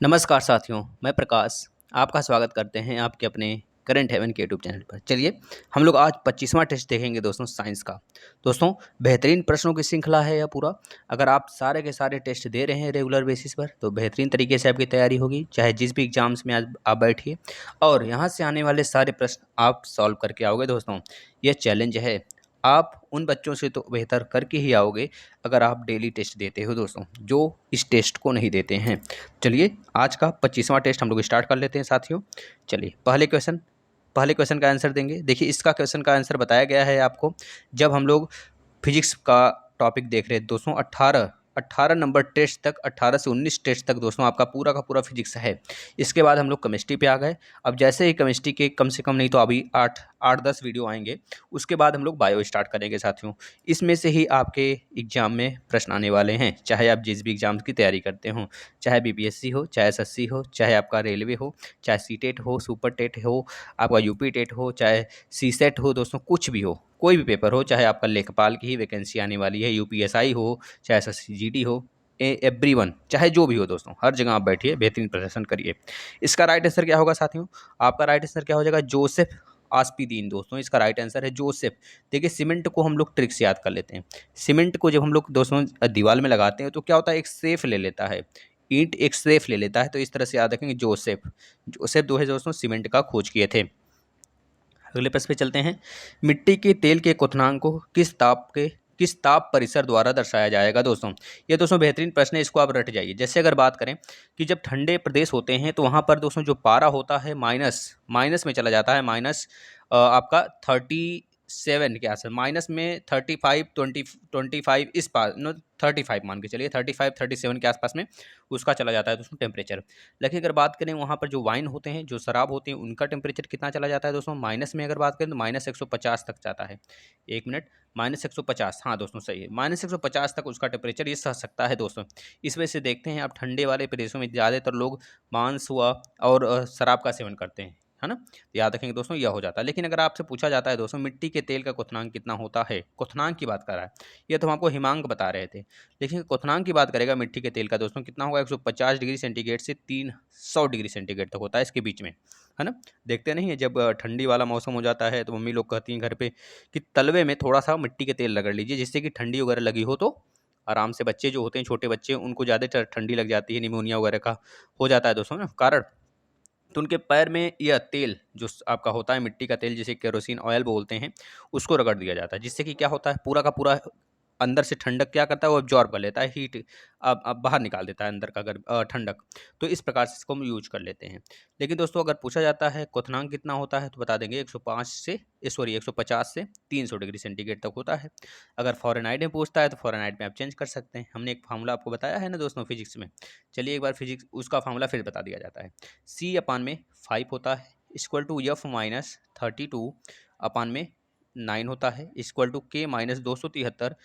नमस्कार साथियों, मैं प्रकाश आपका स्वागत करते हैं आपके अपने करंट हेवन के यूट्यूब चैनल पर। चलिए हम लोग आज 25वां टेस्ट देखेंगे दोस्तों साइंस का। दोस्तों बेहतरीन प्रश्नों की श्रृंखला है यह पूरा। अगर आप सारे के सारे टेस्ट दे रहे हैं रेगुलर बेसिस पर तो बेहतरीन तरीके से आपकी तैयारी होगी, चाहे जिस भी एग्जाम्स में आज आप बैठिए और यहाँ से आने वाले सारे प्रश्न आप सॉल्व करके आओगे दोस्तों। यह चैलेंज है, आप उन बच्चों से तो बेहतर करके ही आओगे अगर आप डेली टेस्ट देते हो दोस्तों, जो इस टेस्ट को नहीं देते हैं। चलिए आज का 25वां टेस्ट हम लोग स्टार्ट कर लेते हैं साथियों। चलिए पहले क्वेश्चन का आंसर देंगे। देखिए इसका क्वेश्चन का आंसर बताया गया है आपको जब हम लोग फिजिक्स का टॉपिक देख रहे हैं दोस्तों। 18 नंबर टेस्ट तक, 18 से 19 टेस्ट तक दोस्तों आपका पूरा का पूरा फिजिक्स है। इसके बाद हम लोग केमिस्ट्री पे आ गए। अब जैसे ही केमिस्ट्री के कम से कम नहीं तो अभी 8-10 वीडियो आएंगे, उसके बाद हम लोग बायो स्टार्ट करेंगे साथियों। इसमें से ही आपके एग्जाम में प्रश्न आने वाले हैं, चाहे आप जिस भी एग्जाम की तैयारी करते हो, चाहे बीपीएससी हो, चाहे एसएससी हो, चाहे आपका रेलवे हो, चाहे सीटेट हो, सुपर टेट हो, आपका यूपी टेट हो, चाहे सीसेट हो दोस्तों, कुछ भी हो, कोई भी पेपर हो, चाहे आपका लेखपाल की ही वैकेंसी आने वाली है, यूपीएसआई हो, चाहे एसएससी हो, एवरीवन, चाहे जो भी हो दोस्तों, हर जगह आप बैठिए, बेहतरीन प्रदर्शन करिए। इसका राइट आंसर क्या होगा साथियों? आपका राइट आंसर क्या हो जाएगा? जोसेफ आस्पिदीन दोस्तों, इसका राइट आंसर है जोसेफ। देखिए सीमेंट को हम लोग ट्रिक से याद कर लेते हैं। सीमेंट को जब हम लोग दोस्तों दीवार में लगाते हैं तो क्या होता है, एक सेफ ले लेता है, ईंट एक सेफ ले लेता है, तो इस तरह से याद रखेंगे जोसेफ। जोसेफ दो है दोस्तों सीमेंट का खोज किए थे। अगले प्रश्न पे चलते हैं। मिट्टी के तेल के क्वथनांक को किस ताप परिसर द्वारा दर्शाया जाएगा दोस्तों? ये दोस्तों बेहतरीन प्रश्न है, इसको आप रट जाइए। जैसे अगर बात करें कि जब ठंडे प्रदेश होते हैं तो वहाँ पर दोस्तों जो पारा होता है माइनस माइनस में चला जाता है, माइनस आपका 37 के आसपास, माइनस में 35 25 इस पास नो 35 मान के चलिए, 35-37 के आसपास में उसका चला जाता है दोस्तों टेम्परेचर। लेकिन अगर बात करें वहाँ पर जो वाइन होते हैं, जो शराब होती है, उनका टेम्परेचर कितना चला जाता है दोस्तों? माइनस में अगर बात करें तो -150 तक जाता है। एक मिनट, -150, हाँ दोस्तों सही है, -150 तक उसका टेम्परेचर ये सह सकता है दोस्तों। इस वजह से देखते हैं आप ठंडे वाले प्रदेशों में ज़्यादातर लोग मांस हुआ और शराब का सेवन करते हैं, है ना? याद रखेंगे दोस्तों, यह हो जाता है। लेकिन अगर आपसे पूछा जाता है दोस्तों मिट्टी के तेल का क्वथनांक कितना होता है, क्वथनांक की बात कर रहा है, ये तो हम आपको हिमांक बता रहे थे। देखिए क्वथनांक की बात करेगा मिट्टी के तेल का दोस्तों, कितना होगा? 150 डिग्री सेंटीग्रेड से 300 डिग्री सेंटीग्रेड तक होता है, इसके बीच में, है ना? देखते नहीं है जब ठंडी वाला मौसम हो जाता है तो मम्मी लोग कहती हैं घर पे कि तलवे में थोड़ा सा मिट्टी के तेल रगड़ लीजिए, जिससे कि ठंडी वगैरह लगी हो तो आराम से, बच्चे जो होते हैं छोटे बच्चे, उनको ज़्यादा ठंडी लग जाती है, निमोनिया वगैरह का हो जाता है दोस्तों ना कारण, तो उनके पैर में यह तेल जो आपका होता है मिट्टी का तेल, जिसे केरोसिन ऑयल बोलते हैं, उसको रगड़ दिया जाता है, जिससे कि क्या होता है पूरा का पूरा अंदर से ठंडक क्या करता है, वो एब्जॉर्ब कर लेता है हीट, अब बाहर निकाल देता है अंदर का ठंडक। तो इस प्रकार से इसको हम यूज कर लेते हैं। लेकिन दोस्तों अगर पूछा जाता है क्वथनांक कितना होता है तो बता देंगे 150 से 300 डिग्री सेंटीग्रेड तक होता है। अगर फ़ारेनहाइट में पूछता है तो फ़ारेनहाइट में आप चेंज कर सकते हैं, हमने एक फार्मूला आपको बताया है ना दोस्तों फिजिक्स में। चलिए एक बार फिजिक्स उसका फार्मूला फिर बता दिया जाता है। C/5 होता है इक्वल टू F-32 अपान में 9 होता है इक्वल टू K-273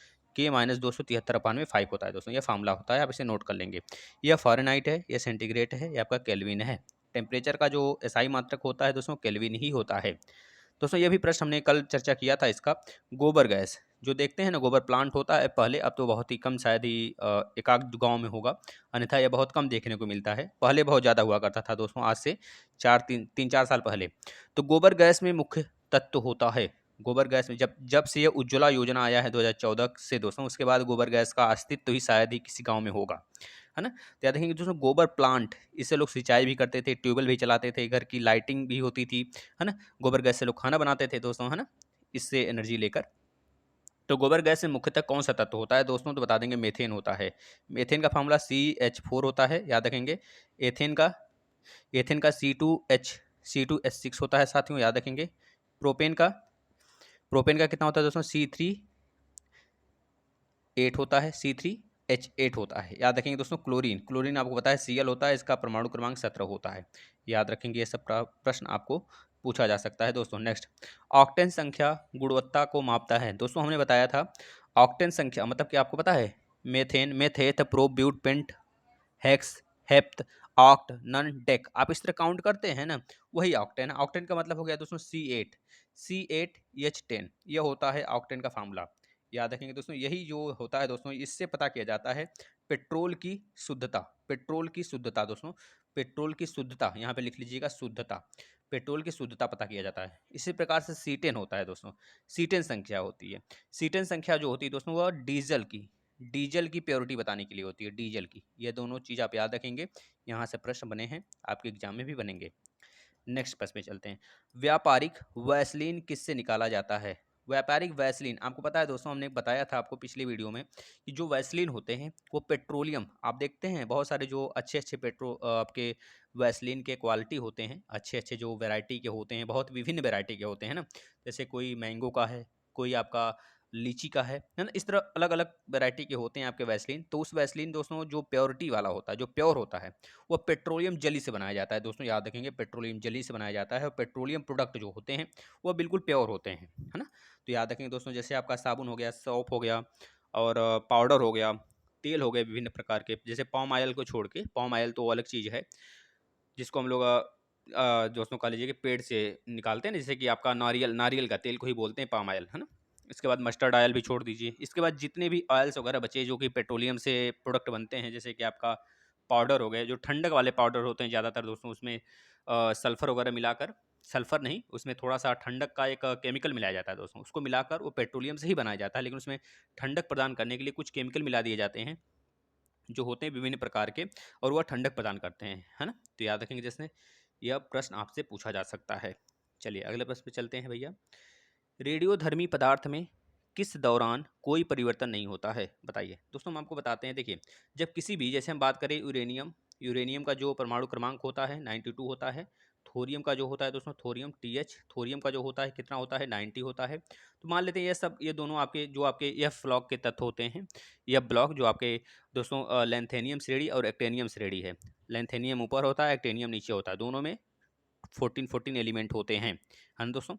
होता है दोस्तों। यह फार्मूला होता है, आप इसे नोट कर लेंगे। यह फ़ारेनहाइट है, यह सेंटीग्रेड है, यह आपका केल्विन है। टेम्परेचर का जो एसआई मात्रक होता है दोस्तों केल्विन ही होता है। दोस्तों यह भी प्रश्न हमने कल चर्चा किया था इसका। गोबर गैस जो देखते हैं ना, गोबर प्लांट होता है पहले, अब तो बहुत ही कम, शायद ही एक आध गाँव में होगा, अन्यथा यह बहुत कम देखने को मिलता है। पहले बहुत ज़्यादा हुआ करता था दोस्तों, आज से 3-4 साल पहले। तो गोबर गैस में मुख्य तत्व होता है, गोबर गैस में जब जब से ये उज्ज्वला योजना आया है 2014 से दोस्तों, उसके बाद गोबर गैस का अस्तित्व ही शायद ही किसी गांव में होगा, है ना? तो याद रखेंगे दोस्तों गोबर प्लांट, इससे लोग सिंचाई भी करते थे, ट्यूबवेल भी चलाते थे, घर की लाइटिंग भी होती थी, है ना? गोबर गैस से लोग खाना बनाते थे दोस्तों, है ना? इससे एनर्जी लेकर। तो गोबर गैस में मुख्यतः कौन सा तत्व होता है दोस्तों? तो बता देंगे मेथेन होता है। मेथेन का फार्मूला CH4 होता है, याद रखेंगे। एथेन का एथेन का C2H6 होता है साथियों, याद रखेंगे। प्रोपेन का कितना होता है दोस्तों? C3H8 होता है, C3H8 होता है, याद रखेंगे दोस्तों। क्लोरीन आपको पता है Cl होता है, इसका परमाणु क्रमांक 17 होता है, याद रखेंगे। ये सब प्रश्न आपको पूछा जा सकता है दोस्तों। नेक्स्ट, ऑक्टेन संख्या गुणवत्ता को मापता है दोस्तों, हमने बताया था ऑक्टेन संख्या मतलब कि आपको पता है मेथेन, मेथेट, prop, but, pent, hex, hept, oct, non, dec, आप इस तरह काउंट करते हैं ना, वही ऑक्टेन है। ऑक्टेन का मतलब हो गया दोस्तों C8H10, यह होता है ऑक्टेन का फार्मूला, याद रखेंगे दोस्तों, यही जो होता है दोस्तों, इससे पता किया जाता है पेट्रोल की शुद्धता। पेट्रोल की शुद्धता दोस्तों, पेट्रोल की शुद्धता यहाँ पे लिख लीजिएगा, शुद्धता, पेट्रोल की शुद्धता पता किया जाता है। इसी प्रकार से सीटेन होता है दोस्तों, सीटेन संख्या होती है। सीटेन संख्या जो होती है दोस्तों, वह डीजल की प्योरिटी बताने के लिए होती है, डीजल की। ये दोनों चीज़ आप याद रखेंगे, यहाँ से प्रश्न बने हैं, आपके एग्जाम में भी बनेंगे। नेक्स्ट प्रश्न पे चलते हैं। व्यापारिक वैसलीन किससे निकाला जाता है? व्यापारिक वैसलीन, आपको पता है दोस्तों, हमने बताया था आपको पिछली वीडियो में कि जो वैसलीन होते हैं वो पेट्रोलियम, आप देखते हैं बहुत सारे जो अच्छे अच्छे आपके वैसलीन के क्वालिटी होते हैं, अच्छे अच्छे जो वैरायटी के होते हैं, बहुत विभिन्न वैरायटी के होते हैं ना, जैसे कोई मैंगो का है, कोई आपका लीची का है ना, इस तरह अलग अलग वैरायटी के होते हैं आपके वैसलीन। तो उस वैसलीन दोस्तों जो प्योरिटी वाला होता है, जो प्योर होता है, वो पेट्रोलियम जेली से बनाया जाता है दोस्तों, याद रखेंगे, पेट्रोलियम जेली से बनाया जाता है। और पेट्रोलियम प्रोडक्ट जो होते हैं वो बिल्कुल प्योर होते हैं, है ना। तो याद रखेंगे दोस्तों, जैसे आपका साबुन हो गया, सौंफ हो गया, और पाउडर हो गया, तेल हो गए विभिन्न प्रकार के, जैसे पाम ऑयल को छोड़ के, पाम ऑयल तो अलग चीज़ है जिसको हम लोग दोस्तों कह लीजिए कि पेड़ से निकालते हैं ना, जैसे कि आपका नारियल का तेल को ही बोलते हैं पाम ऑयल, है ना। इसके बाद मस्टर्ड ऑयल भी छोड़ दीजिए। इसके बाद जितने भी ऑयल्स वगैरह बचे जो कि पेट्रोलियम से प्रोडक्ट बनते हैं, जैसे कि आपका पाउडर हो गए, जो ठंडक वाले पाउडर होते हैं ज़्यादातर दोस्तों, उसमें सल्फ़र वगैरह मिलाकर, सल्फ़र नहीं, उसमें थोड़ा सा ठंडक का एक केमिकल मिलाया जाता है दोस्तों, उसको मिलाकर वो पेट्रोलियम से ही बनाया जाता है, लेकिन उसमें ठंडक प्रदान करने के लिए कुछ केमिकल मिला दिए जाते हैं जो होते हैं विभिन्न प्रकार के, और वह ठंडक प्रदान करते हैं, है ना। तो याद रखेंगे, जैसे यह प्रश्न आपसे पूछा जा सकता है। चलिए अगले प्रश्न पे चलते हैं भैया। रेडियोधर्मी पदार्थ में किस दौरान कोई परिवर्तन नहीं होता है? बताइए दोस्तों, हम आपको बताते हैं। देखिए, जब किसी भी, जैसे हम बात करें यूरेनियम, यूरेनियम का जो परमाणु क्रमांक होता है 92 होता है। थोरियम का जो होता है दोस्तों, थोरियम TH, थोरियम का जो होता है कितना होता है, 90 होता है। तो मान लेते हैं ये सब, ये दोनों आपके जो आपके एफ ब्लॉक के तत्व होते हैं, यह ब्लॉक जो आपके दोस्तों लेंथेनियम श्रेणी और एक्टेनियम श्रेणी है। लेंथेनियम ऊपर होता है, एक्टेनियम नीचे होता है, दोनों में 14 एलिमेंट होते हैं, है ना दोस्तों।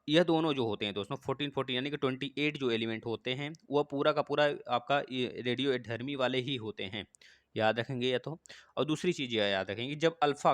यह दोनों जो होते हैं दोस्तों 14 यानी कि 28 जो एलिमेंट होते हैं, वह पूरा का पूरा आपका ये रेडियोधर्मी वाले ही होते हैं, याद रखेंगे ये तो। और दूसरी चीज़ यह याद रखेंगे, जब अल्फा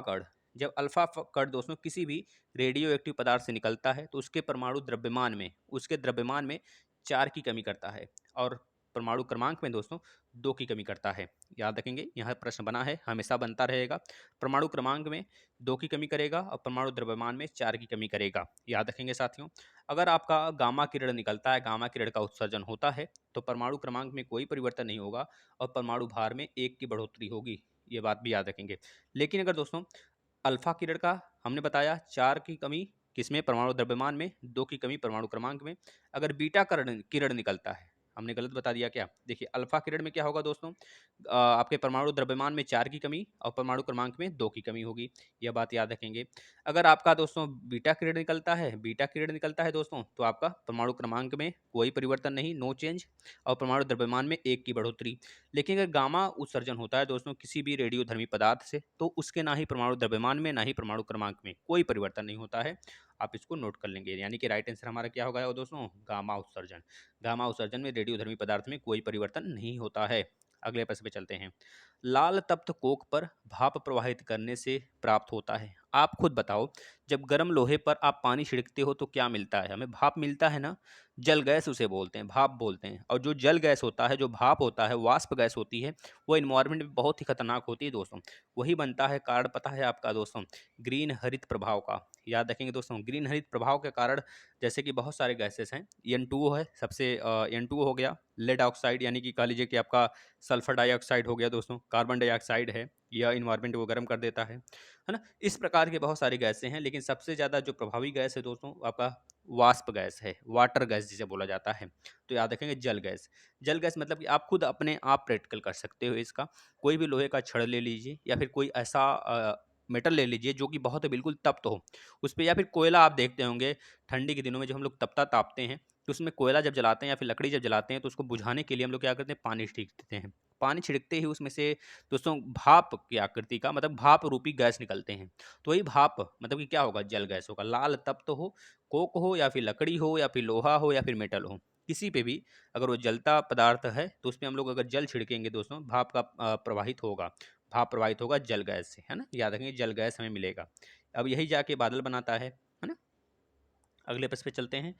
कण दोस्तों किसी भी रेडियो एक्टिव पदार्थ से निकलता है तो उसके परमाणु द्रव्यमान में, उसके द्रव्यमान में 4 की कमी करता है, और परमाणु क्रमांक में दोस्तों 2 की कमी करता है। याद रखेंगे, यहाँ प्रश्न बना है, हमेशा बनता रहेगा। परमाणु क्रमांक में 2 की कमी करेगा और परमाणु द्रव्यमान में 4 की कमी करेगा, याद रखेंगे साथियों। अगर आपका गामा किरण निकलता है, गामा किरण का उत्सर्जन होता है, तो परमाणु क्रमांक में कोई परिवर्तन नहीं होगा और परमाणु भार में 1 की बढ़ोतरी होगी, ये बात भी याद रखेंगे। लेकिन अगर दोस्तों अल्फा किरण का हमने बताया 4 की कमी किसमें, परमाणु द्रव्यमान में, 2 की कमी परमाणु क्रमांक में। अगर बीटा किरण किरण निकलता है, हमने गलत बता दिया क्या? देखिए, अल्फा किरण में क्या होगा दोस्तों, आपके परमाणु द्रव्यमान में 4 की कमी और परमाणु क्रमांक में 2 की कमी होगी, यह बात याद रखेंगे। अगर आपका दोस्तों बीटा किरण निकलता है दोस्तों, तो आपका परमाणु क्रमांक में कोई परिवर्तन नहीं, नो चेंज, और परमाणु द्रव्यमान में 1 की बढ़ोतरी। लेकिन अगर गामा उत्सर्जन होता है दोस्तों किसी भी रेडियोधर्मी पदार्थ से, तो उसके ना ही परमाणु द्रव्यमान में ना ही परमाणु क्रमांक में कोई परिवर्तन नहीं होता है। आप इसको नोट कर लेंगे, यानी कि राइट आंसर हमारा क्या होगा दोस्तों, गामा उत्सर्जन। गामा उत्सर्जन में रेडियोधर्मी पदार्थ में कोई परिवर्तन नहीं होता है। अगले प्रश्न पे चलते हैं। लाल तप्त कोक पर भाप प्रवाहित करने से प्राप्त होता है, आप खुद बताओ। जब गर्म लोहे पर आप पानी छिड़कते हो तो क्या मिलता है? हमें भाप मिलता है ना, जल गैस उसे बोलते हैं, भाप बोलते हैं। और जो जल गैस होता है, जो भाप होता है, वाष्प गैस होती है, वो इन्वायरमेंट में बहुत ही खतरनाक होती है दोस्तों। वही बनता है कारण, पता है आपका दोस्तों, ग्रीन हरित प्रभाव का। याद रखेंगे दोस्तों, ग्रीन हरित प्रभाव के कारण जैसे कि बहुत सारे गैसेस हैं, N2O है सबसे, N2O हो गया, लेड ऑक्साइड यानी कि कह लीजिए कि आपका सल्फर डाइऑक्साइड हो गया दोस्तों, कार्बन डाइऑक्साइड है, यह इन्वायरमेंट को गर्म कर देता है ना। इस प्रकार के बहुत सारी गैसें हैं, लेकिन सबसे ज़्यादा जो प्रभावी गैस है दोस्तों आपका वाष्प गैस है, वाटर गैस जिसे बोला जाता है। तो याद रखेंगे जल गैस। जल गैस मतलब कि आप खुद अपने आप प्रैक्टिकल कर सकते हो इसका। कोई भी लोहे का छड़ ले लीजिए या फिर कोई ऐसा मेटल ले लीजिए जो कि बहुत बिल्कुल तप्त हो उस पर, या फिर कोयला आप देखते होंगे ठंडी के दिनों में जब हम लोग तपता तापते हैं, तो उसमें कोयला जब जलाते हैं या फिर लकड़ी जब जलाते हैं, तो उसको बुझाने के लिए हम लोग क्या करते हैं, पानी छिड़क देते हैं। पानी छिड़कते ही उसमें से दोस्तों भाप की आकृति का, मतलब भाप रूपी गैस निकलते हैं। तो वही भाप मतलब कि क्या होगा, जल गैस होगा। लाल तप्त हो, कोक हो या फिर लकड़ी हो या फिर लोहा हो या फिर मेटल हो, किसी पे भी अगर वो जलता पदार्थ है तो उसमें हम लोग अगर जल छिड़केंगे दोस्तों, भाप का प्रवाहित होगा, भाप प्रवाहित होगा जल गैस से, है ना। याद रखेंगे जल गैस हमें मिलेगा। अब यही जाके बादल बनाता है ना। अगले प्रश्न पे चलते हैं।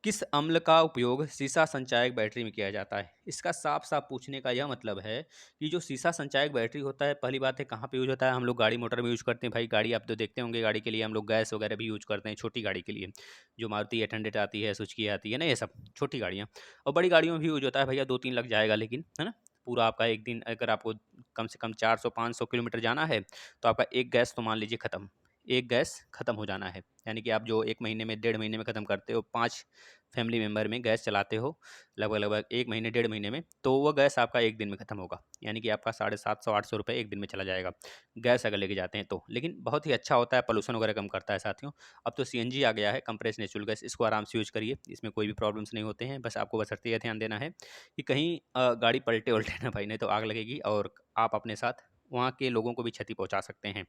किस अम्ल का उपयोग सीसा संचायक बैटरी में किया जाता है? इसका साफ साफ पूछने का यह मतलब है कि जो सीसा संचायक बैटरी होता है, पहली बात है कहाँ पे यूज होता है? हम लोग गाड़ी मोटर में यूज करते हैं भाई। गाड़ी आप तो देखते होंगे, गाड़ी के लिए हम लोग गैस वगैरह भी यूज करते हैं, छोटी गाड़ी के लिए जो मारुति 800 आती है, सुजुकी आती है ना, ये सब छोटी गाड़ियाँ। और बड़ी गाड़ियों में भी यूज होता है भैया, 2-3 लग जाएगा लेकिन, है ना। पूरा आपका एक दिन अगर आपको कम से कम 400-500 किलोमीटर जाना है तो आपका एक गैस तो मान लीजिए खत्म, एक गैस खत्म हो जाना है। यानी कि आप जो 1 महीने में, 1.5 महीने में खत्म करते हो, 5 फैमिली मेंबर में गैस चलाते हो लगभग 1 महीने, 1.5 महीने में, तो वो गैस आपका एक दिन में खत्म होगा। यानी कि आपका 750-800 रुपये एक दिन में चला जाएगा, गैस अगर लेके जाते हैं तो। लेकिन बहुत ही अच्छा होता है, पॉल्यूशन वगैरह कम करता है साथियों। अब तो सीएनजी आ गया है, कंप्रेस नेचुरल गैस, इसको आराम से यूज़ करिए, इसमें कोई भी प्रॉब्लम्स नहीं होते हैं। बस आपको बशर्ते ये ध्यान देना है कि कहीं गाड़ी पलटे उल्टे ना भाई, नहीं तो आग लगेगी और आप अपने साथ वहाँ के लोगों को भी क्षति पहुँचा सकते हैं।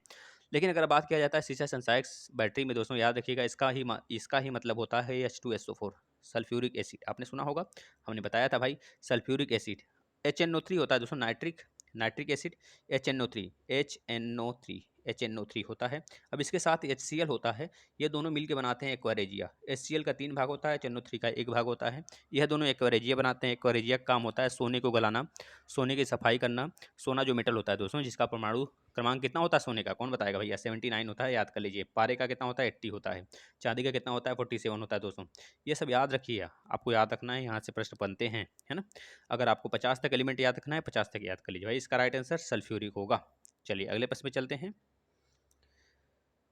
लेकिन अगर बात किया जाता है शीशा संचायक बैटरी में, दोस्तों याद रखिएगा, इसका ही मतलब होता है H2SO4, सल्फ्यूरिक एसिड। आपने सुना होगा, हमने बताया था भाई, सल्फ्यूरिक एसिड। HNO3 होता है दोस्तों, नाइट्रिक नाइट्रिक एसिड। HNO3 होता है। अब इसके साथ HCl होता है, ये दोनों मिलकर बनाते हैं एक्वारेजिया। HCl का 3 भाग होता है, HNO3 का 1 भाग होता है। यह दोनों एक्वारेजिया बनाते हैं। एक्वारेजिया का काम होता है सोने को गलाना, सोने की सफाई करना। सोना जो मेटल होता है दोस्तों, जिसका परमाणु क्रमांक कितना होता है सोने का, कौन बताएगा भैया? 79 होता है, याद कर लीजिए। पारे का कितना होता है? 80 होता है। चांदी का कितना होता है? 47 होता है दोस्तों। ये सब याद रखिए, आपको याद रखना है, यहाँ से प्रश्न बनते हैं, है ना। अगर आपको 50 तक एलिमेंट याद रखना है, 50 तक याद कर लीजिए भाई। इसका राइट आंसर सल्फ्यूरिक होगा। चलिए अगले प्रश्न पे चलते हैं।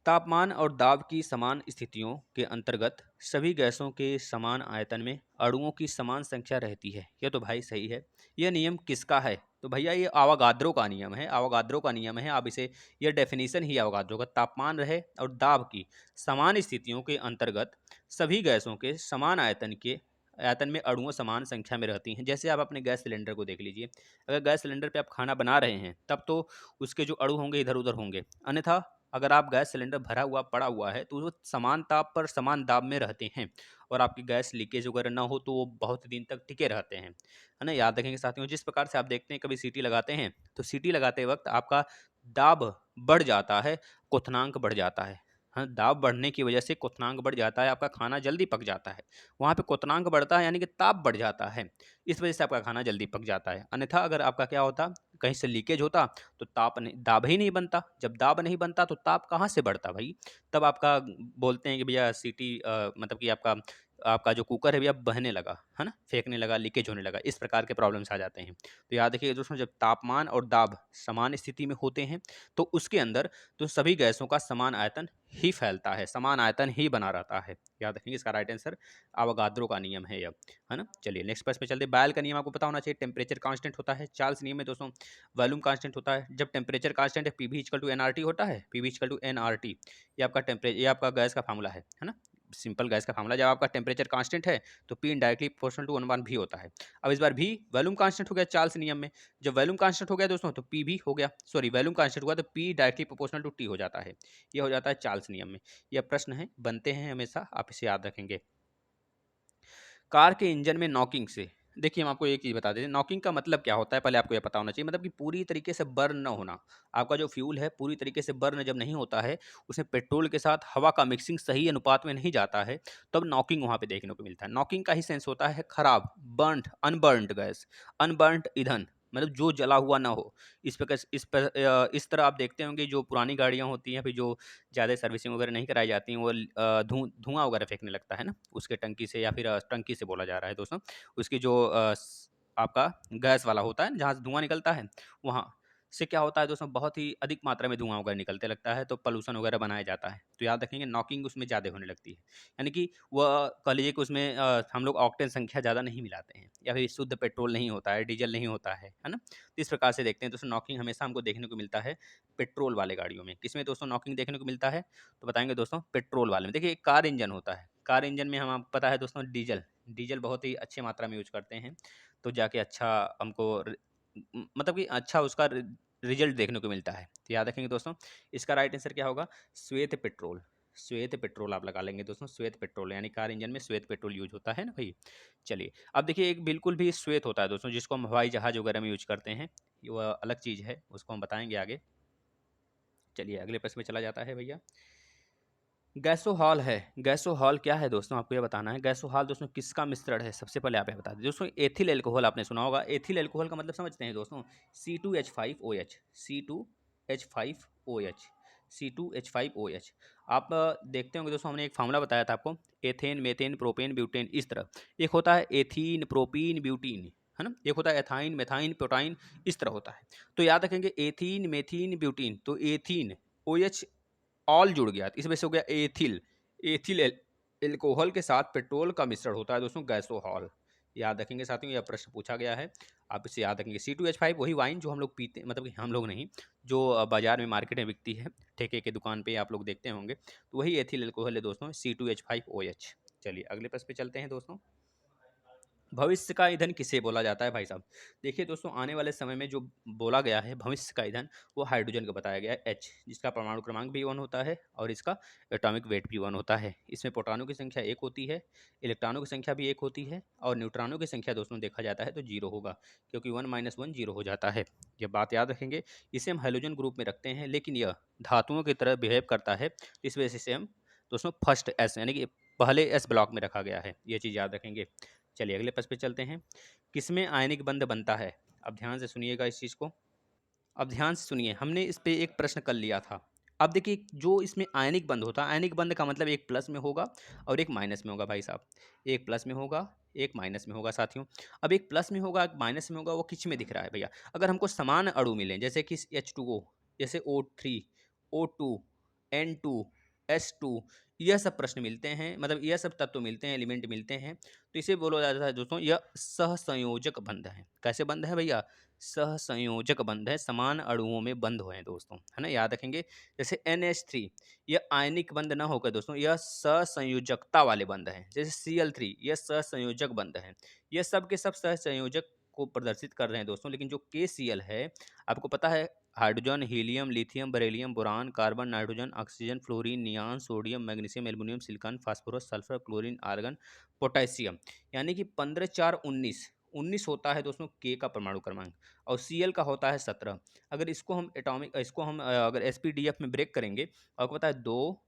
तापमान और दाब की समान स्थितियों के अंतर्गत सभी गैसों के समान आयतन में अणुओं की समान संख्या रहती है। यह तो भाई सही है। यह नियम किसका है? तो भैया ये आवागाद्रो का नियम है। आवागाद्रो का नियम है, आप इसे, यह डेफिनेशन ही आवागाद्रो का। तापमान रहे और दाब की समान स्थितियों के अंतर्गत सभी गैसों के समान आयतन में अणुओं समान संख्या में रहती हैं। जैसे आप अपने गैस सिलेंडर को देख लीजिए, अगर गैस सिलेंडर पे आप खाना बना रहे हैं तब तो उसके जो अणु होंगे इधर उधर होंगे, अन्यथा अगर आप गैस सिलेंडर भरा हुआ पड़ा हुआ है तो वो समान ताप पर समान दाब में रहते हैं और आपकी गैस लीकेज वगैरह ना हो तो वो बहुत दिन तक टिके रहते हैं, है ना। याद रखेंगे साथियों, जिस प्रकार से आप देखते हैं कभी सीटी लगाते हैं तो सीटी लगाते वक्त आपका दाब बढ़ जाता है, क्वथनांक बढ़ जाता है। हाँ, दाब बढ़ने की वजह से क्वथनांक बढ़ जाता है, आपका खाना जल्दी पक जाता है। वहाँ पे क्वथनांक बढ़ता है यानी कि ताप बढ़ जाता है, इस वजह से आपका खाना जल्दी पक जाता है। अन्यथा अगर आपका क्या होता, कहीं से लीकेज होता तो दाब ही नहीं बनता। जब दाब नहीं बनता तो ताप कहाँ से बढ़ता भाई? तब आपका बोलते हैं कि भैया सीटी मतलब कि आपका आपका जो कुकर है भैया बहने लगा, है ना, फेंकने लगा, लीकेज होने लगा, इस प्रकार के प्रॉब्लम्स आ जाते हैं। तो याद रखिए दोस्तों, जब तापमान और दाब समान स्थिति में होते हैं तो उसके अंदर तो सभी गैसों का समान आयतन ही फैलता है, समान आयतन ही बना रहता है। याद रखेंगे, इसका राइट आंसर आवागाद्रो का नियम है यह, है ना। चलिए नेक्स्ट प्रश्न पे चलते हैं। बायल का नियम आपको पता होना चाहिए। टेम्परेचर कांस्टेंट होता है, चार्ल्स नियम में दोस्तों वॉल्यूम कांस्टेंट होता है। जब टेम्परेचर कांस्टेंट है, पीवी इक्वल टू एनआरटी होता है, पीवी इक्वल टू एनआरटी। ये आपका गैस का फार्मूला है ना, सिंपल गैस का फार्मूला। जब आपका टेम्परेचर कांस्टेंट है तो पी इनडायरेक्टली प्रोपोर्शनल टू 1 भी होता है। अब इस बार भी वॉल्यूम कांस्टेंट हो गया चार्ल्स नियम में। जब वॉल्यूम कांस्टेंट हो गया दोस्तों तो पी भी हो गया, सॉरी वॉल्यूम कांस्टेंट हुआ तो P directly proportional to T हो जाता है। ये हो जाता है चार्ल्स नियम में। यह प्रश्न है, बनते हैं हमेशा, आप इसे याद रखेंगे। कार के इंजन में नॉकिंग से, देखिए हम आपको एक चीज़ बता देते हैं, नॉकिंग का मतलब क्या होता है, पहले आपको ये पता होना चाहिए। मतलब कि पूरी तरीके से बर्न ना होना। आपका जो फ्यूल है पूरी तरीके से बर्न जब नहीं होता है, उसमें पेट्रोल के साथ हवा का मिक्सिंग सही अनुपात में नहीं जाता है, तब नॉकिंग वहाँ पे देखने को मिलता है। नॉकिंग का ही सेंस होता है खराब, बर्न्ड, अनबर्न्ड गैस, अनबर्न्ड ईंधन, मतलब जो जला हुआ ना हो। इस तरह आप देखते होंगे जो पुरानी गाड़ियाँ होती हैं, फिर जो ज़्यादा सर्विसिंग वगैरह नहीं कराई जाती हैं, वो धुआं वगैरह फेंकने लगता है ना उसके टंकी से, या फिर टंकी से बोला जा रहा है दोस्तों, उसकी जो आपका गैस वाला होता है जहाँ से धुआं निकलता है, वहाँ से क्या होता है दोस्तों, बहुत ही अधिक मात्रा में धुआं वगैरह निकलते लगता है, तो पॉल्यूशन वगैरह बनाया जाता है। तो याद रखेंगे नॉकिंग उसमें ज़्यादा होने लगती है। यानी कि वह कह लीजिए कि उसमें हम लोग ऑक्टेन संख्या ज़्यादा नहीं मिलाते हैं, या फिर शुद्ध पेट्रोल नहीं होता है, डीजल नहीं होता है ना। तो इस प्रकार से देखते हैं दोस्तों, नॉकिंग हमेशा हमको देखने को मिलता है पेट्रोल वाले गाड़ियों में। किसमें दोस्तों नॉकिंग देखने को मिलता है? तो बताएंगे दोस्तों पेट्रोल वाले में। देखिए एक कार इंजन होता है, कार इंजन में हम आपको पता है दोस्तों डीजल बहुत ही अच्छी मात्रा में यूज करते हैं, तो जाके अच्छा हमको मतलब कि अच्छा उसका रिजल्ट देखने को मिलता है। तो याद रखेंगे दोस्तों, इसका राइट आंसर क्या होगा? श्वेत पेट्रोल। श्वेत पेट्रोल आप लगा लेंगे दोस्तों, श्वेत पेट्रोल, यानी कार इंजन में श्वेत पेट्रोल यूज होता है ना भाई। चलिए अब देखिए एक बिल्कुल भी श्वेत होता है दोस्तों, जिसको हम हवाई जहाज वगैरह में यूज करते हैं, वह अलग चीज़ है, उसको हम बताएंगे आगे। चलिए अगले प्रश्न में चला जाता है भैया। गैसोहॉल है। गैसोहॉल क्या है दोस्तों, आपको ये बताना है। गैसोहॉल दोस्तों किसका मिश्रण है, सबसे पहले आप ये बता दें दोस्तों। एथिल एल्कोहल आपने सुना होगा। एथिल एल्कोहल का मतलब समझते हैं दोस्तों, C2H5OH, C2H5OH, C2H5OH। आप देखते होंगे दोस्तों, हमने एक फार्मूला बताया था आपको, एथेन, मेथेन, प्रोपेन, ब्यूटेन, इस तरह। एक होता है एथीन, प्रोपीन, ब्यूटीन, है ना। एक होता है एथाइन, मेथाइन, प्रोटाइन, इस तरह होता है। तो याद रखेंगे एथीन, मेथीन, ब्यूटीन। तो एथीन OH ऑल जुड़ गया, तो इस वजह से हो गया एथिल। एथिल एल्कोहल के साथ पेट्रोल का मिश्रण होता है दोस्तों गैसोहॉल। याद रखेंगे साथियों, यह प्रश्न पूछा गया है, आप इसे याद रखेंगे। C2H5 वही वाइन जो हम लोग पीते, मतलब कि हम लोग नहीं, जो बाजार में मार्केट में बिकती है, ठेके के दुकान पे आप लोग देखते होंगे, तो वही एथिल एल्कोहल है दोस्तों, C2H5OH। चलिए अगले प्रश्न पे चलते हैं दोस्तों। भविष्य का ईंधन किसे बोला जाता है भाई साहब। देखिए दोस्तों, आने वाले समय में जो बोला गया है भविष्य का ईंधन, वो हाइड्रोजन को बताया गया है, H, जिसका परमाणु क्रमांक भी 1 होता है और इसका एटॉमिक वेट भी 1 होता है। इसमें प्रोटॉनों की संख्या 1 होती है, इलेक्ट्रॉनों की संख्या भी 1 होती है, और न्यूट्रॉनों की संख्या दोस्तों देखा जाता है तो 0 होगा, क्योंकि 1 - 1 0 हो जाता है। ये बात याद रखेंगे। इसे हम हाइड्रोजन ग्रुप में रखते हैं, लेकिन यह धातुओं की तरह बिहेव करता है, इस वजह से इसे हम दोस्तों फर्स्ट S यानी कि पहले S ब्लॉक में रखा गया है। ये चीज़ याद रखेंगे। चलिए अगले प्रश्न पे चलते हैं। किसमें आयनिक बंध बनता है। अब ध्यान से सुनिएगा इस चीज़ को, अब ध्यान से सुनिए, हमने इस पे एक प्रश्न कर लिया था। अब देखिए, जो इसमें आयनिक बंध होता है, आयनिक बंध का मतलब एक प्लस में होगा और एक माइनस में होगा भाई साहब। एक प्लस में होगा, एक माइनस में होगा साथियों। अब एक प्लस में होगा, एक माइनस में होगा, वो किस में दिख रहा है भैया। अगर हमको समान अणु मिले, जैसे कि H2O, जैसे O3, O2, N2, S2, यह सब प्रश्न मिलते हैं, मतलब यह सब तत्व मिलते हैं, एलिमेंट मिलते हैं, तो इसे बोला जाता है दोस्तों, यह सहसंयोजक बंध है। कैसे बंध है भैया, सहसंयोजक बंध है, समान अणुओं में बंध हुए हैं दोस्तों, है ना, याद रखेंगे। जैसे NH3, यह आयनिक बंध ना होकर दोस्तों, यह सहसंयोजकता वाले बंध हैं। जैसे Cl3, यह सहसंयोजक बंध है। यह सब के सब सहसंयोजक को प्रदर्शित कर रहे हैं दोस्तों, लेकिन जो KCl है, आपको पता है, hydrogen, helium, lithium, beryllium, boron, carbon, nitrogen, oxygen, fluorine, neon, sodium, magnesium, aluminium, silicon, phosphorus, sulphur, chlorine, argon, potassium, यानी कि 15, 4, 19, 19 होता है दोस्तों के का परमाणु क्रमांक, और Cl का होता है 17। अगर इसको हम अगर SPDF में ब्रेक करेंगे, आपको पता है 2,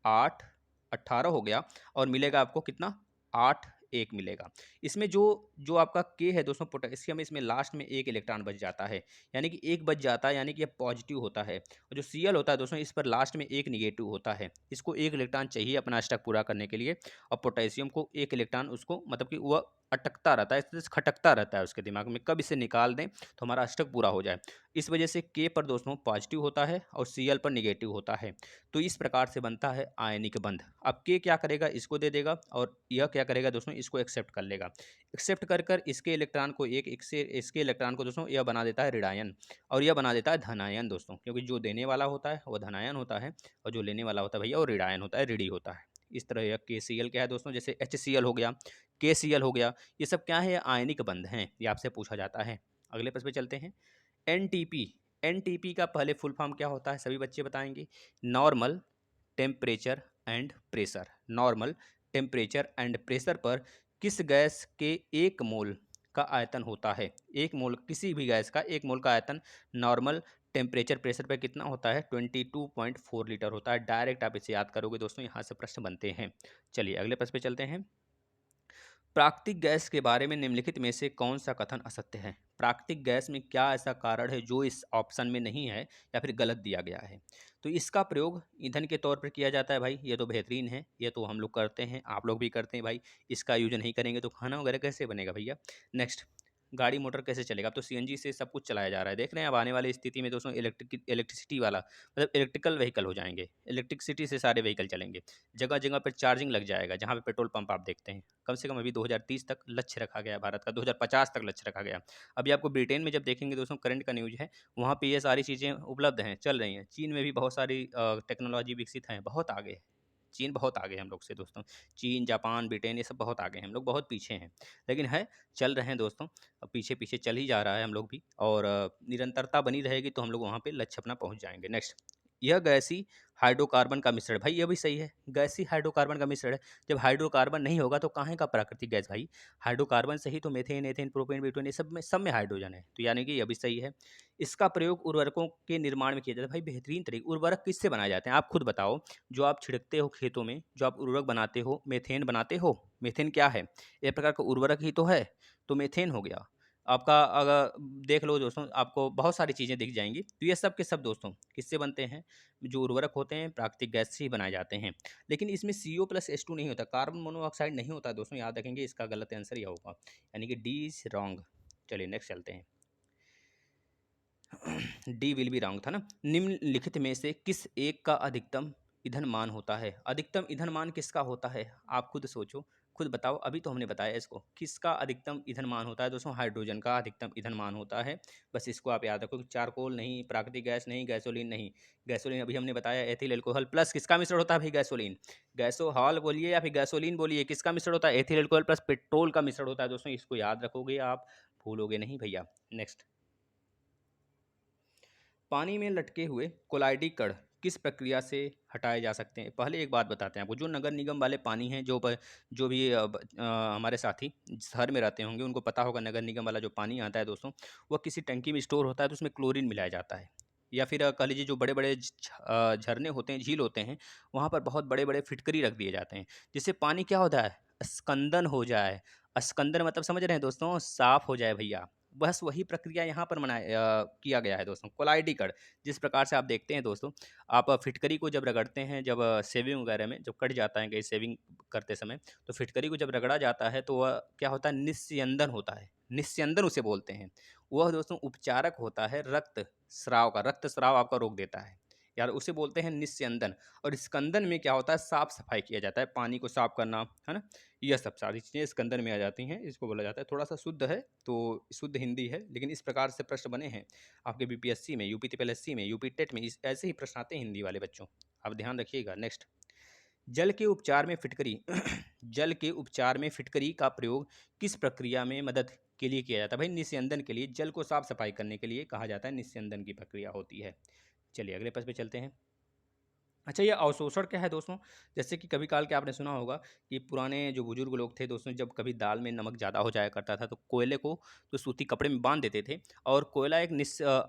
8, 18 हो गया, और मिलेगा आपको कितना, 8, 1 मिलेगा। इसमें जो जो आपका के है दोस्तों पोटेशियम, इसमें लास्ट में एक इलेक्ट्रॉन बच जाता है, यानी कि एक बच जाता है, यानी कि ये पॉजिटिव होता है। और जो Cl होता है दोस्तों, इस पर लास्ट में एक निगेटिव होता है। इसको एक इलेक्ट्रॉन चाहिए अपना अष्टक पूरा करने के लिए, और पोटेशियम को एक इलेक्ट्रॉन, उसको मतलब कि वह अटकता रहता है, इस तरह से खटकता रहता है उसके दिमाग में, कब इसे निकाल दें तो हमारा अष्टक पूरा हो जाए। इस वजह से के पर दोस्तों पॉजिटिव होता है और Cl पर निगेटिव होता है। तो इस प्रकार से बनता है आयनिक बंध। अब के क्या करेगा, इसको दे देगा, और यह क्या करेगा दोस्तों, इसको एक्सेप्ट कर लेगा। एक्सेप्ट कर कर इसके इलेक्ट्रॉन को इसके इलेक्ट्रॉन को दोस्तों यह बना देता है ऋणायन, और यह बना देता है धनायन दोस्तों, क्योंकि जो देने वाला होता है वह धनायन होता है, और जो लेने वाला होता है भैया वो ऋणायन होता है, ऋणी होता है। इस तरह यह KCl क्या है दोस्तों, जैसे HCl हो गया, KCl हो गया, ये सब क्या है, आयनिक बंध हैं, ये आपसे पूछा जाता है। अगले प्रश्न पे चलते हैं। NTP, NTP का पहले फुल फॉर्म क्या होता है, सभी बच्चे बताएंगे। Normal temperature and pressure. Normal temperature and pressure पर किस गैस के 1 मोल का आयतन होता है। 1 मोल, किसी भी गैस का 1 मोल का आयतन नॉर्मल टेम्परेचर प्रेशर पे कितना होता है, 22.4 लीटर होता है। डायरेक्ट आप इसे याद करोगे दोस्तों, यहाँ से प्रश्न बनते हैं। चलिए अगले प्रश्न पे चलते हैं। प्राकृतिक गैस के बारे में निम्नलिखित में से कौन सा कथन असत्य है। प्राकृतिक गैस में क्या ऐसा कारण है जो इस ऑप्शन में नहीं है या फिर गलत दिया गया है। तो इसका प्रयोग ईंधन के तौर पर किया जाता है भाई, ये तो बेहतरीन है, ये तो हम लोग करते हैं, आप लोग भी करते हैं भाई। इसका यूज नहीं करेंगे तो खाना वगैरह कैसे बनेगा भैया। नेक्स्ट, गाड़ी मोटर कैसे चलेगा। अब तो CNG से सब कुछ चलाया जा रहा है, देख रहे हैं। अब आने वाली स्थिति में दोस्तों इलेक्ट्रिसिटी वाला, मतलब इलेक्ट्रिकल व्हीकल हो जाएंगे, इलेक्ट्रिसिटी से सारे व्हीकल चलेंगे। जगह जगह पर चार्जिंग लग जाएगा, जहाँ पे पेट्रोल पंप आप देखते हैं। कम से कम अभी 2030 तक लक्ष्य रखा गया है भारत का, 2050 तक लक्ष्य रखा गया। अभी आपको ब्रिटेन में जब देखेंगे दोस्तों, करंट का न्यूज़ है, वहाँ पे ये सारी चीज़ें उपलब्ध हैं, चल रही हैं। चीन में भी बहुत सारी टेक्नोलॉजी विकसित हैं, बहुत आगे है। चीन बहुत आगे है हम लोग से दोस्तों। चीन, जापान, ब्रिटेन, ये सब बहुत आगे हैं, हम लोग बहुत पीछे हैं, लेकिन है, चल रहे हैं दोस्तों। पीछे पीछे चल ही जा रहा है हम लोग भी, और निरंतरता बनी रहेगी तो हम लोग वहाँ पे लक्ष्य अपना पहुँच जाएंगे। नेक्स्ट, यह गैसीय हाइड्रोकार्बन का मिश्रण। भाई यह भी सही है, गैसीय हाइड्रोकार्बन का मिश्रण है। जब हाइड्रोकार्बन नहीं होगा तो कहाँ का प्राकृतिक गैस भाई, हाइड्रोकार्बन से ही तो मेथेन, एथेन, प्रोपेन, ब्यूटेन ये सब में हाइड्रोजन है, तो यानी कि यह भी सही है। इसका प्रयोग उर्वरकों के निर्माण में किया जाता है। भाई बेहतरीन तरीके, उर्वरक किससे बनाए जाते हैं आप खुद बताओ। जो आप छिड़कते हो खेतों में, जो आप उर्वरक बनाते हो, मेथेन बनाते हो। मेथेन क्या है, एक प्रकार का उर्वरक ही तो है, तो मेथेन हो गया आपका। अगर देख लो दोस्तों, आपको बहुत सारी चीज़ें दिख जाएंगी। तो ये सब के सब दोस्तों किससे बनते हैं, जो उर्वरक होते हैं प्राकृतिक गैस से ही बनाए जाते हैं। लेकिन इसमें CO+H2 नहीं होता, कार्बन मोनोऑक्साइड नहीं होता दोस्तों, याद रखेंगे। इसका गलत आंसर यह होगा, यानी कि डी इज रॉन्ग। चलिए नेक्स्ट चलते हैं। डी विल बी रॉन्ग था ना। निम्नलिखित में से किस एक का अधिकतम ईंधन मान होता है। अधिकतम ईंधन मान किसका होता है, आप खुद सोचो, खुद बताओ। अभी तो हमने बताया इसको, किसका अधिकतम ईंधन मान होता है दोस्तों, हाइड्रोजन का अधिकतम ईंधन मान होता है। बस इसको आप याद रखो कि चारकोल नहीं, प्राकृतिक गैस नहीं, गैसोलीन नहीं। गैसोलीन अभी हमने बताया एथिल एल्कोहल प्लस किसका मिश्रण होता है भाई, गैसोलीन। गैसोहॉल बोलिए या फिर गैसोलीन बोलिए, किसका मिश्रण होता है, एथिल एल्कोहल प्लस पेट्रोल का मिश्रण होता है दोस्तों। इसको याद रखोगे आप, भूलोगे नहीं भैया। नेक्स्ट, पानी में लटके हुए कोलाइडी कण किस प्रक्रिया से हटाए जा सकते हैं। पहले एक बात बताते हैं आपको, जो नगर निगम वाले पानी हैं, जो भी हमारे साथी शहर में रहते होंगे उनको पता होगा, नगर निगम वाला जो पानी आता है दोस्तों, वह किसी टंकी में स्टोर होता है, तो उसमें क्लोरीन मिलाया जाता है। या फिर कह लीजिए जो बड़े बड़े झरने होते हैं, झील होते हैं, वहाँ पर बहुत बड़े बड़े फिटकरी रख दिए जाते हैं, जिससे पानी क्या होता है, स्कंदन हो जाए। स्कंदन मतलब समझ रहे हैं दोस्तों, साफ हो जाए भैया। बस वही प्रक्रिया यहाँ पर किया गया है दोस्तों, कोलाइडी कण। जिस प्रकार से आप देखते हैं दोस्तों, आप फिटकरी को जब रगड़ते हैं, जब सेविंग वगैरह में जब कट जाता है कहीं सेविंग करते समय, तो फिटकरी को जब रगड़ा जाता है तो वह क्या होता है, निस्यंदन होता है। निस्यंदन उसे बोलते हैं। वह दोस्तों उपचारक होता है रक्त स्राव का, रक्त स्राव आपका रोक देता है यार, उसे बोलते हैं निस्यंदन। और स्कंदन में क्या होता है, साफ सफाई किया जाता है, पानी को साफ करना, है ना। यह सब सारी चीज़ें स्कंदन में आ जाती हैं, इसको बोला जाता है। थोड़ा सा शुद्ध है तो शुद्ध हिंदी है, लेकिन इस प्रकार से प्रश्न बने हैं आपके BPSC में, UP TPSC में, UP टेट में, इस ऐसे ही प्रश्न आते हैं हिंदी वाले बच्चों, आप ध्यान रखिएगा। नेक्स्ट, जल के उपचार में फिटकरी जल के उपचार में फिटकरी का प्रयोग किस प्रक्रिया में मदद के लिए किया जाता है। भाई निस्यंदन के लिए, जल को साफ सफाई करने के लिए कहा जाता है, निस्यंदन की प्रक्रिया होती है। चलिए अगले प्रश्न पे चलते हैं। अच्छा, ये अवशोषण क्या है दोस्तों, जैसे कि कभी काल के आपने सुना होगा कि पुराने जो बुजुर्ग लोग थे दोस्तों, जब कभी दाल में नमक ज़्यादा हो जाया करता था तो कोयले को तो सूती कपड़े में बांध देते थे, और कोयला एक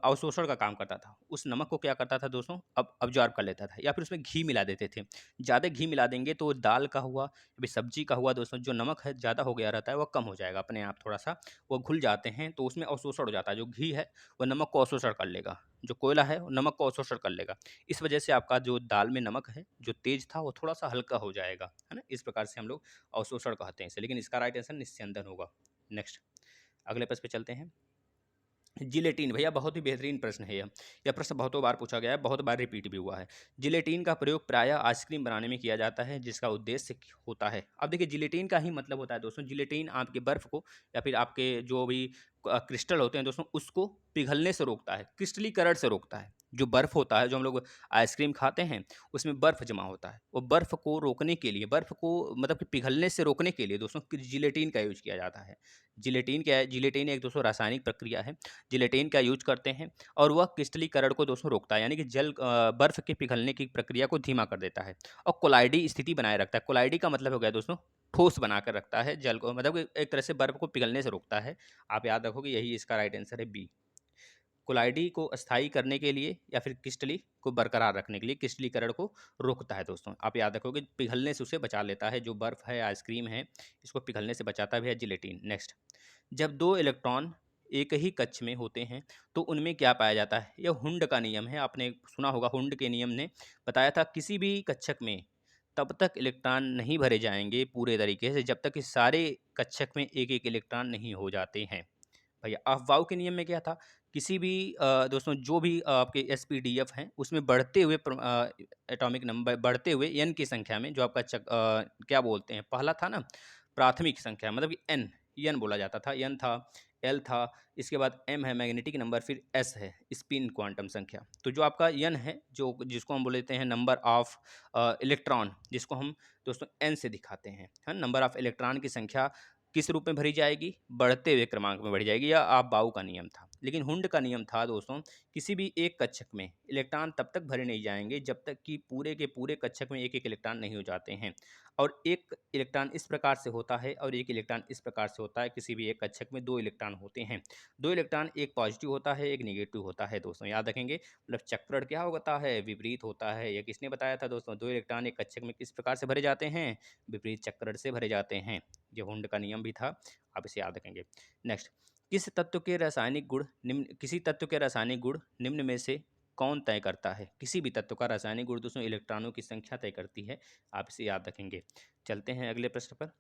अवशोषण का काम करता था। उस नमक को क्या करता था दोस्तों, अब अब्जॉर्ब कर लेता था, या फिर उसमें घी मिला देते थे। ज़्यादा घी मिला देंगे तो दाल का हुआ या फिर सब्जी का हुआ दोस्तों, जो नमक है ज़्यादा हो गया रहता है वह कम हो जाएगा अपने आप, थोड़ा सा वो घुल जाते हैं, तो उसमें अवशोषण हो जाता है। जो घी है वह नमक को अवशोषण कर लेगा, जो कोयला है वो नमक को अवशोषण कर लेगा। इस वजह से आपका जो दाल में नमक है जो तेज था वो थोड़ा सा हल्का हो जाएगा, है ना। इस प्रकार से हम लोग अवशोषण कहते हैं इसे, लेकिन इसका राइट आंसर निस्यंदन होगा। नेक्स्ट, अगले प्रश्न पे चलते हैं। जिलेटिन, भैया बहुत ही बेहतरीन प्रश्न है यह प्रश्न बहुतों बार पूछा गया है, बहुत बार रिपीट भी हुआ है। जिलेटिन का प्रयोग प्रायः आइसक्रीम बनाने में किया जाता है, जिसका उद्देश्य होता है। अब देखिए जिलेटिन का ही मतलब होता है दोस्तों, जिलेटिन आपके बर्फ को या फिर आपके जो भी क्रिस्टल होते हैं दोस्तों, उसको पिघलने से रोकता है, क्रिस्टलीकरण से रोकता है। जो बर्फ होता है, जो हम लोग आइसक्रीम खाते हैं, उसमें बर्फ जमा होता है, वो बर्फ को रोकने के लिए, बर्फ को मतलब कि पिघलने से रोकने के लिए दोस्तों जिलेटिन का यूज किया जाता है। जिलेटिन क्या है, जिलेटिन एक दोस्तों रासायनिक प्रक्रिया है, जिलेटिन का यूज करते हैं, और वह क्रिस्टलीकरण को दोस्तों रोकता है, यानी कि बर्फ के पिघलने की प्रक्रिया को धीमा कर देता है, और कोलाइडी स्थिति बनाए रखता है। कोलाइडी का मतलब हो गया दोस्तों ठोस बनाकर रखता है जल को, मतलब कि एक तरह से बर्फ को पिघलने से रोकता है। आप याद रखोगे यही इसका राइट आंसर है बी। कोलाइडी को अस्थायी करने के लिए या फिर क्रिस्टली को बरकरार रखने के लिए क्रिस्टलीकरण को रोकता है दोस्तों। आप याद रखोगे पिघलने से उसे बचा लेता है, जो बर्फ है आइसक्रीम है इसको पिघलने से बचाता भी है जिलेटिन। नेक्स्ट, जब दो इलेक्ट्रॉन एक ही कक्ष में होते हैं तो उनमें क्या पाया जाता है। यह हुंड का नियम है, आपने सुना होगा, हुंड के नियम ने बताया था किसी भी कक्षक में तब तक इलेक्ट्रॉन नहीं भरे जाएंगे पूरे तरीके से जब तक कि सारे कक्षक में एक एक इलेक्ट्रॉन नहीं हो जाते हैं। भैया अफवाह के नियम में क्या था, किसी भी दोस्तों जो भी आपके SPDF हैं उसमें बढ़ते हुए एटॉमिक नंबर, बढ़ते हुए n की संख्या में, जो आपका क्या बोलते हैं, पहला था ना प्राथमिक संख्या, मतलब कि n बोला जाता था, n था, l था, इसके बाद m है मैग्नेटिक नंबर, फिर s है स्पिन क्वांटम संख्या। तो जो आपका n है, जो जिसको हम बोलते हैं नंबर ऑफ इलेक्ट्रॉन, जिसको हम दोस्तों n से दिखाते हैं, है नंबर ऑफ इलेक्ट्रॉन की संख्या किस रूप में भरी जाएगी, बढ़ते हुए क्रमांक में बढ़ी जाएगी, या आप बाउ का नियम था। लेकिन हुंड का नियम था दोस्तों, किसी भी एक कक्षक में इलेक्ट्रॉन तब तक भरे नहीं जाएंगे जब तक कि पूरे के पूरे कक्षक में एक एक इलेक्ट्रॉन नहीं हो जाते हैं। और एक इलेक्ट्रॉन इस प्रकार से होता है और एक इलेक्ट्रॉन इस प्रकार से होता है। किसी भी एक कक्षक में 2 इलेक्ट्रॉन होते हैं। 2 इलेक्ट्रॉन, एक पॉजिटिव होता है, एक नेगेटिव होता है दोस्तों, याद रखेंगे। मतलब चक्रण क्या होता है, विपरीत होता है। यह किसने बताया था दोस्तों? 2 इलेक्ट्रॉन एक कक्षक में किस प्रकार से भरे जाते हैं? विपरीत चक्रण से भरे जाते हैं। ये हुंड का नियम भी था, आप इसे याद रखेंगे। नेक्स्ट, किसी तत्व के रासायनिक गुण निम्न में से कौन तय करता है? किसी भी तत्व का रासायनिक गुण दोस्तों इलेक्ट्रॉनों की संख्या तय करती है, आप इसे याद रखेंगे। चलते हैं अगले प्रश्न पर।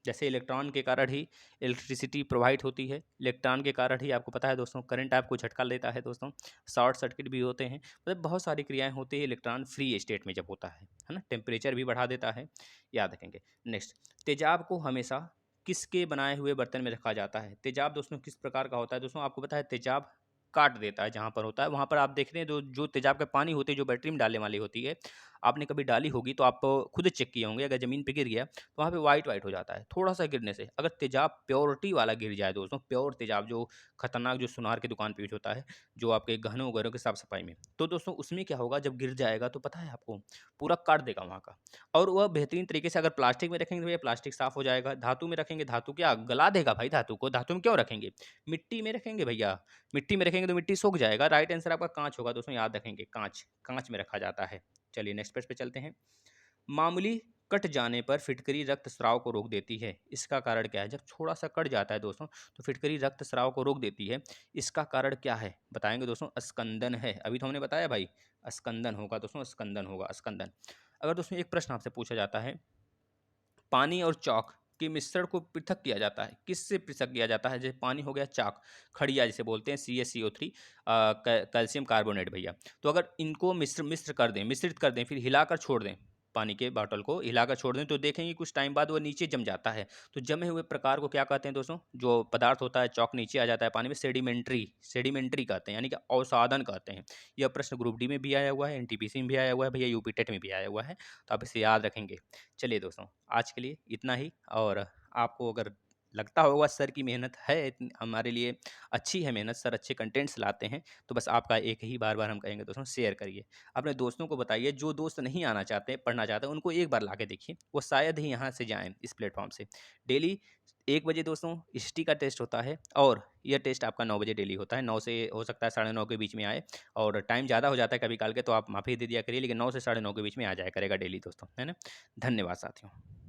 जैसे इलेक्ट्रॉन के कारण ही इलेक्ट्रिसिटी प्रोवाइड होती है, इलेक्ट्रॉन के कारण ही आपको पता है दोस्तों करंट आपको झटका लेता है दोस्तों, शॉर्ट सर्किट भी होते हैं, मतलब बहुत सारी क्रियाएं होती है इलेक्ट्रॉन फ्री स्टेट में जब होता है ना। टेम्परेचर भी बढ़ा देता है, याद रखेंगे। नेक्स्ट, तेजाब को हमेशा किसके बनाए हुए बर्तन में रखा जाता है? तेजाब दोस्तों किस प्रकार का होता है दोस्तों? आपको पता है तेजाब काट देता है जहाँ पर होता है, वहाँ पर आप देख रहे हैं जो तेजाब का पानी होती है, जो बैटरी में डालने वाली होती है, आपने कभी डाली होगी तो आप खुद चेक किए होंगे। अगर ज़मीन पे गिर गया तो वहाँ पे वाइट वाइट हो जाता है थोड़ा सा गिरने से। अगर तेजाब प्योरिटी वाला गिर जाए दोस्तों, प्योर तेजाब जो खतरनाक, जो सुनार की दुकान पे यूज होता है, जो आपके गहनों वगैरह की साफ सफाई में, तो दोस्तों उसमें क्या होगा, जब गिर जाएगा तो पता है आपको पूरा काट देगा वहाँ का। और वह बेहतरीन तरीके से, अगर प्लास्टिक में रखेंगे तो भैया प्लास्टिक साफ हो जाएगा, धातु में रखेंगे धातु क्या गला देगा भाई, धातु को धातु में क्यों रखेंगे? मिट्टी में रखेंगे भैया, मिट्टी में रखेंगे तो मिट्टी सूख जाएगा। राइट आंसर आपका कांच होगा दोस्तों, याद रखेंगे, कांच, कांच में रखा जाता है। चलिए नेक्स्ट पेज पे चलते हैं। मामूली कट जाने पर फिटकरी रक्तस्राव को रोक देती है, इसका कारण क्या है? जब थोड़ा सा कट जाता है दोस्तों तो फिटकरी रक्तस्राव को रोक देती है, इसका कारण क्या है बताएंगे दोस्तों? स्कंदन है। अभी तो हमने बताया भाई, स्कंदन होगा दोस्तों, स्कंदन होगा, स्कंदन। अगर दोस्तों एक प्रश्न आपसे पूछा जाता है, पानी और चौक के मिश्रण को पृथक किया जाता है, किससे पृथक किया जाता है? जैसे पानी हो गया, चाक, खड़िया जिसे बोलते हैं, CaCO3, कैल्शियम कार्बोनेट भैया। तो अगर इनको मिश्रित कर दें, फिर हिलाकर छोड़ दें, पानी के बॉटल को हिलाकर छोड़ दें, तो देखेंगे कुछ टाइम बाद वो नीचे जम जाता है। तो जमे हुए प्रकार को क्या कहते हैं दोस्तों? जो पदार्थ होता है, चौक नीचे आ जाता है पानी में, सेडिमेंट्री कहते हैं, यानी कि अवसादन कहते हैं। यह प्रश्न ग्रुप डी में भी आया हुआ है, NTPC में भी आया हुआ है भैया, यूपी टेट में भी आया हुआ है, तो आप इसे याद रखेंगे। चलिए दोस्तों, आज के लिए इतना ही। और आपको अगर लगता होगा सर की मेहनत है हमारे लिए अच्छी है, मेहनत सर अच्छे कंटेंट्स लाते हैं, तो बस आपका एक ही बार बार हम कहेंगे दोस्तों, शेयर करिए, अपने दोस्तों को बताइए। जो दोस्त नहीं आना चाहते, पढ़ना चाहते हैं, उनको एक बार ला के देखिए, वो शायद ही यहाँ से जाएँ इस प्लेटफॉर्म से। डेली 1 बजे दोस्तों हिस्ट्री का टेस्ट होता है, और यह टेस्ट आपका 9 बजे डेली होता है। 9 से हो सकता है 9:30 के बीच में आए, और टाइम ज़्यादा हो जाता है कभी काल के, तो आप माफ़ी दे दिया करिए, लेकिन 9 से 9:30 के बीच में आ जाया करेगा डेली दोस्तों, है ना। धन्यवाद साथियों।